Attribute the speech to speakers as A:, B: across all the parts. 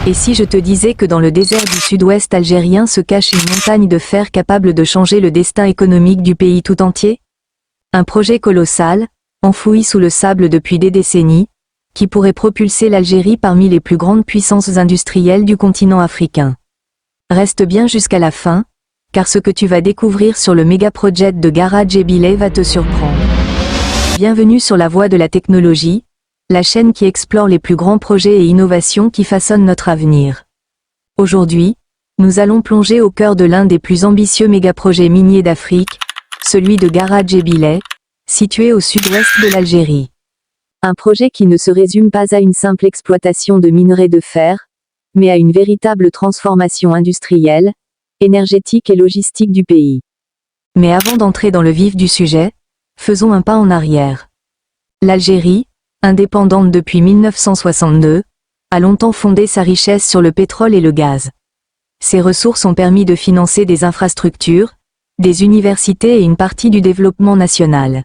A: Et si je te disais que dans le désert du sud-ouest algérien se cache une montagne de fer capable de changer le destin économique du pays tout entier? Un projet colossal, enfoui sous le sable depuis des décennies, qui pourrait propulser l'Algérie parmi les plus grandes puissances industrielles du continent africain. Reste bien jusqu'à la fin, car ce que tu vas découvrir sur le méga-projet de Garage Bilay va te surprendre. Bienvenue sur la voie de la technologie, la chaîne qui explore les plus grands projets et innovations qui façonnent notre avenir. Aujourd'hui, nous allons plonger au cœur de l'un des plus ambitieux mégaprojets miniers d'Afrique, celui de Garage Bilay, situé au sud-ouest de l'Algérie. Un projet qui ne se résume pas à une simple exploitation de minerais de fer, mais à une véritable transformation industrielle, énergétique et logistique du pays. Mais avant d'entrer dans le vif du sujet, faisons un pas en arrière. L'Algérie, indépendante depuis 1962, a longtemps fondé sa richesse sur le pétrole et le gaz. Ces ressources ont permis de financer des infrastructures, des universités et une partie du développement national.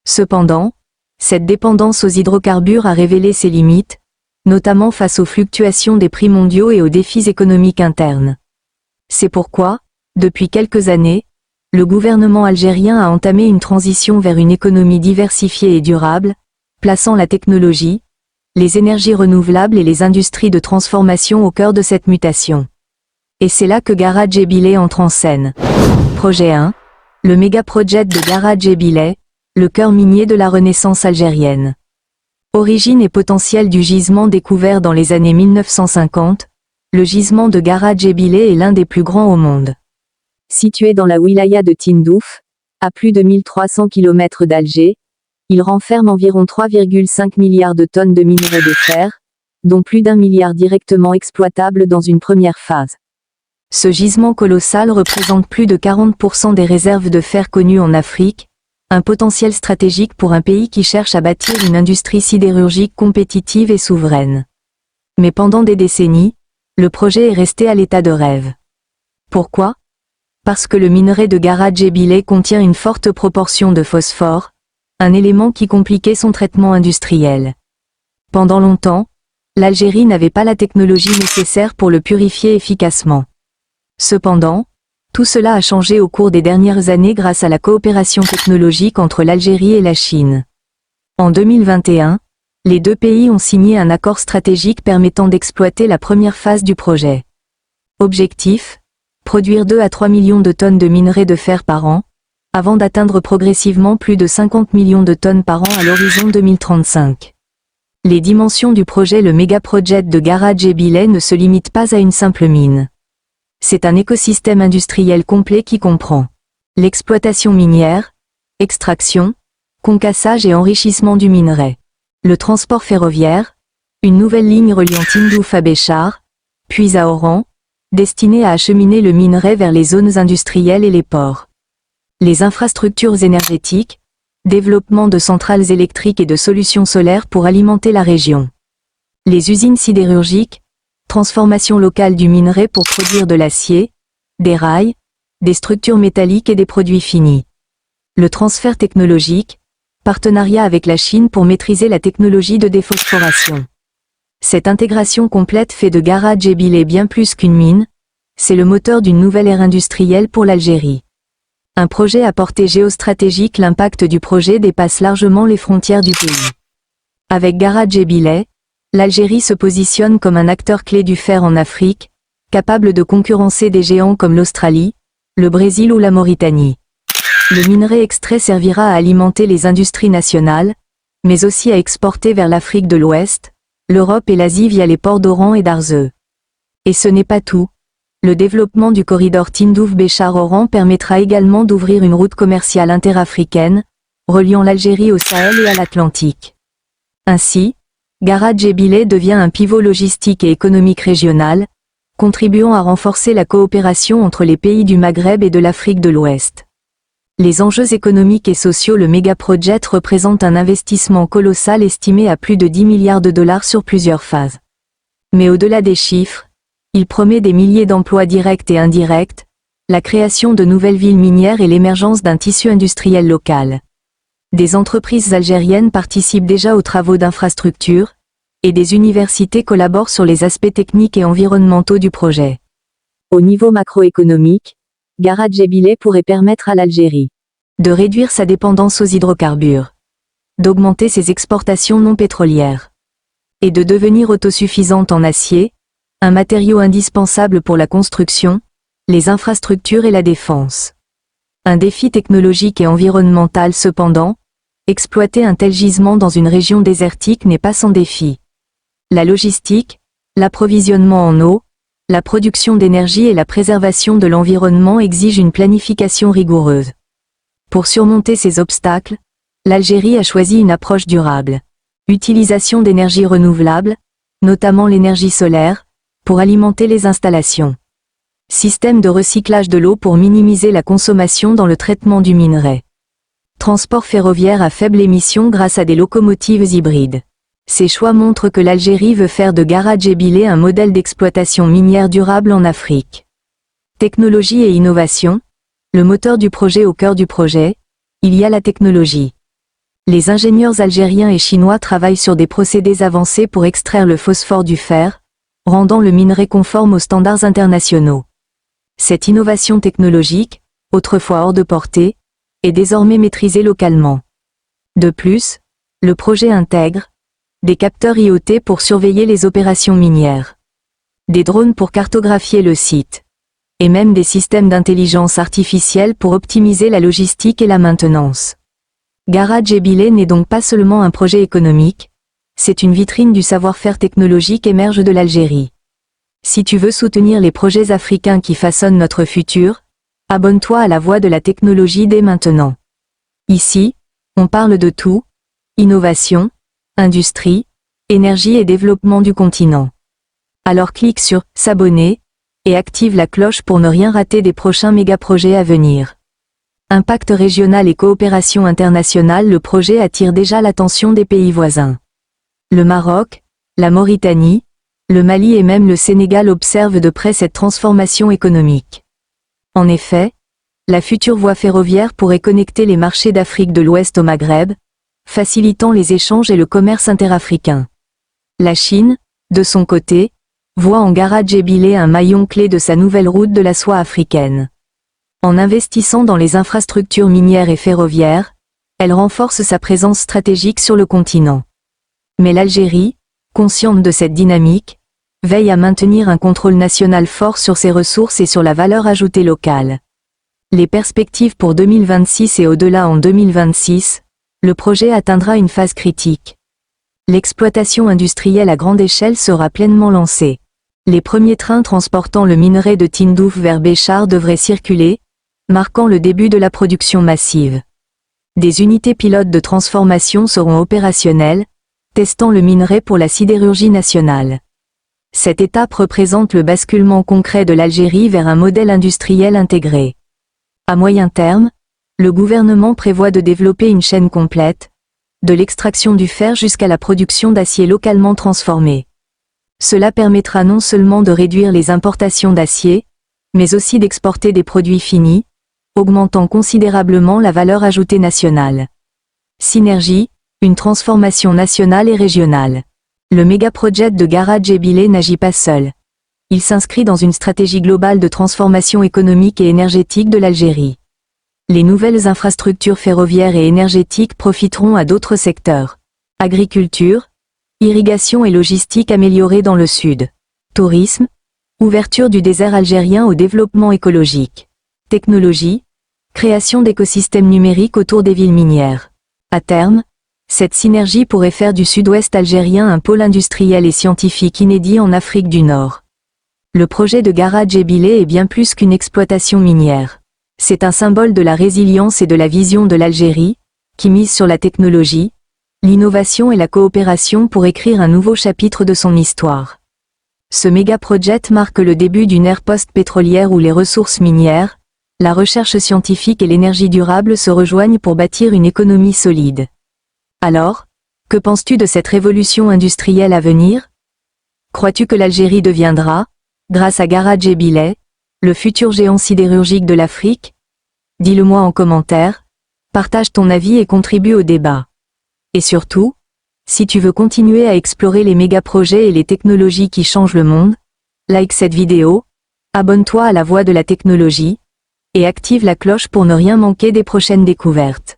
A: Cependant, cette dépendance aux hydrocarbures a révélé ses limites, notamment face aux fluctuations des prix mondiaux et aux défis économiques internes. C'est pourquoi, depuis quelques années, le gouvernement algérien a entamé une transition vers une économie diversifiée et durable, plaçant la technologie, les énergies renouvelables et les industries de transformation au cœur de cette mutation. Et c'est là que Garage Bilay entre en scène. Projet 1, le méga-projet de Garage Bilay, le cœur minier de la Renaissance algérienne. Origine et potentiel du gisement découvert dans les années 1950, le gisement de Garage Bilay est l'un des plus grands au monde. Situé dans la wilaya de Tindouf, à plus de 1300 km d'Alger, il renferme environ 3,5 milliards de tonnes de minerais de fer, dont plus d'1 milliard directement exploitables dans une première phase. Ce gisement colossal représente plus de 40% des réserves de fer connues en Afrique, un potentiel stratégique pour un pays qui cherche à bâtir une industrie sidérurgique compétitive et souveraine. Mais pendant des décennies, le projet est resté à l'état de rêve. Pourquoi? Parce que le minerai de Garage Bilay contient une forte proportion de phosphore, un élément qui compliquait son traitement industriel. Pendant longtemps, l'Algérie n'avait pas la technologie nécessaire pour le purifier efficacement. Cependant, tout cela a changé au cours des dernières années grâce à la coopération technologique entre l'Algérie et la Chine. En 2021, les deux pays ont signé un accord stratégique permettant d'exploiter la première phase du projet. Objectif: produire 2 à 3 millions de tonnes de minerais de fer par an, avant d'atteindre progressivement plus de 50 millions de tonnes par an à l'horizon 2035. Les dimensions du projet le méga-projet de Garage Bilay ne se limitent pas à une simple mine. C'est un écosystème industriel complet qui comprend l'exploitation minière, extraction, concassage et enrichissement du minerai, le transport ferroviaire, une nouvelle ligne reliant Tindouf à Béchar, puis à Oran, destinée à acheminer le minerai vers les zones industrielles et les ports. Les infrastructures énergétiques, développement de centrales électriques et de solutions solaires pour alimenter la région. Les usines sidérurgiques, transformation locale du minerai pour produire de l'acier, des rails, des structures métalliques et des produits finis. Le transfert technologique, partenariat avec la Chine pour maîtriser la technologie de déphosphoration. Cette intégration complète fait de Garage Bilay bien plus qu'une mine, c'est le moteur d'une nouvelle ère industrielle pour l'Algérie. Un projet à portée géostratégique. L'impact du projet dépasse largement les frontières du pays. Avec Garage Bilay, l'Algérie se positionne comme un acteur clé du fer en Afrique, capable de concurrencer des géants comme l'Australie, le Brésil ou la Mauritanie. Le minerai extrait servira à alimenter les industries nationales, mais aussi à exporter vers l'Afrique de l'Ouest, l'Europe et l'Asie via les ports d'Oran et d'Arzeu. Et ce n'est pas tout. Le développement du corridor Tindouf-Béchar-Oran permettra également d'ouvrir une route commerciale interafricaine, reliant l'Algérie au Sahel et à l'Atlantique. Ainsi, Garage Bilay devient un pivot logistique et économique régional, contribuant à renforcer la coopération entre les pays du Maghreb et de l'Afrique de l'Ouest. Les enjeux économiques et sociaux. Le méga-projet représente un investissement colossal estimé à plus de 10 milliards de dollars sur plusieurs phases. Mais au-delà des chiffres, il promet des milliers d'emplois directs et indirects, la création de nouvelles villes minières et l'émergence d'un tissu industriel local. Des entreprises algériennes participent déjà aux travaux d'infrastructures, et des universités collaborent sur les aspects techniques et environnementaux du projet. Au niveau macroéconomique, Garadjé-Bilé pourrait permettre à l'Algérie de réduire sa dépendance aux hydrocarbures, d'augmenter ses exportations non pétrolières et de devenir autosuffisante en acier, un matériau indispensable pour la construction, les infrastructures et la défense. Un défi technologique et environnemental cependant, exploiter un tel gisement dans une région désertique n'est pas sans défi. La logistique, l'approvisionnement en eau, la production d'énergie et la préservation de l'environnement exigent une planification rigoureuse. Pour surmonter ces obstacles, l'Algérie a choisi une approche durable. Utilisation d'énergies renouvelables, notamment l'énergie solaire, pour alimenter les installations. Système de recyclage de l'eau pour minimiser la consommation dans le traitement du minerai. Transport ferroviaire à faible émission grâce à des locomotives hybrides. Ces choix montrent que l'Algérie veut faire de Garadjé-Bilé un modèle d'exploitation minière durable en Afrique. Technologie et innovation, le moteur du projet au cœur du projet, il y a la technologie. Les ingénieurs algériens et chinois travaillent sur des procédés avancés pour extraire le phosphore du fer, rendant le minerai conforme aux standards internationaux. Cette innovation technologique, autrefois hors de portée, est désormais maîtrisée localement. De plus, le projet intègre des capteurs IoT pour surveiller les opérations minières, des drones pour cartographier le site, et même des systèmes d'intelligence artificielle pour optimiser la logistique et la maintenance. Garadjé-Bilé n'est donc pas seulement un projet économique, c'est une vitrine du savoir-faire technologique émerge de l'Algérie. Si tu veux soutenir les projets africains qui façonnent notre futur, abonne-toi à la voix de la technologie dès maintenant. Ici, on parle de tout, innovation, industrie, énergie et développement du continent. Alors clique sur « S'abonner » et active la cloche pour ne rien rater des prochains méga-projets à venir. Impact régional et coopération internationale. Le projet attire déjà l'attention des pays voisins. Le Maroc, la Mauritanie, le Mali et même le Sénégal observent de près cette transformation économique. En effet, la future voie ferroviaire pourrait connecter les marchés d'Afrique de l'Ouest au Maghreb, facilitant les échanges et le commerce interafricain. La Chine, de son côté, voit en Garadjé-Bilé un maillon clé de sa nouvelle route de la soie africaine. En investissant dans les infrastructures minières et ferroviaires, elle renforce sa présence stratégique sur le continent. Mais l'Algérie, consciente de cette dynamique, veille à maintenir un contrôle national fort sur ses ressources et sur la valeur ajoutée locale. Les perspectives pour 2026 et au-delà. En 2026, le projet atteindra une phase critique. L'exploitation industrielle à grande échelle sera pleinement lancée. Les premiers trains transportant le minerai de Tindouf vers Béchar devraient circuler, marquant le début de la production massive. Des unités pilotes de transformation seront opérationnelles, testant le minerai pour la sidérurgie nationale. Cette étape représente le basculement concret de l'Algérie vers un modèle industriel intégré. À moyen terme, le gouvernement prévoit de développer une chaîne complète, de l'extraction du fer jusqu'à la production d'acier localement transformé. Cela permettra non seulement de réduire les importations d'acier, mais aussi d'exporter des produits finis, augmentant considérablement la valeur ajoutée nationale. Synergie, une transformation nationale et régionale. Le méga-projet de Garadjé-Bilé n'agit pas seul. Il s'inscrit dans une stratégie globale de transformation économique et énergétique de l'Algérie. Les nouvelles infrastructures ferroviaires et énergétiques profiteront à d'autres secteurs. Agriculture, irrigation et logistique améliorée dans le sud. Tourisme, ouverture du désert algérien au développement écologique. Technologie, création d'écosystèmes numériques autour des villes minières. À terme, cette synergie pourrait faire du sud-ouest algérien un pôle industriel et scientifique inédit en Afrique du Nord. Le projet de Garadjé-Bilé est bien plus qu'une exploitation minière. C'est un symbole de la résilience et de la vision de l'Algérie, qui mise sur la technologie, l'innovation et la coopération pour écrire un nouveau chapitre de son histoire. Ce méga-projet marque le début d'une ère post-pétrolière où les ressources minières, la recherche scientifique et l'énergie durable se rejoignent pour bâtir une économie solide. Alors, que penses-tu de cette révolution industrielle à venir? Crois-tu que l'Algérie deviendra, grâce à Garadjé-Bilé, le futur géant sidérurgique de l'Afrique? Dis-le-moi en commentaire, partage ton avis et contribue au débat. Et surtout, Si tu veux continuer à explorer les méga-projets et les technologies qui changent le monde, like cette vidéo, abonne-toi à la Voix de la technologie, et active la cloche pour ne rien manquer des prochaines découvertes.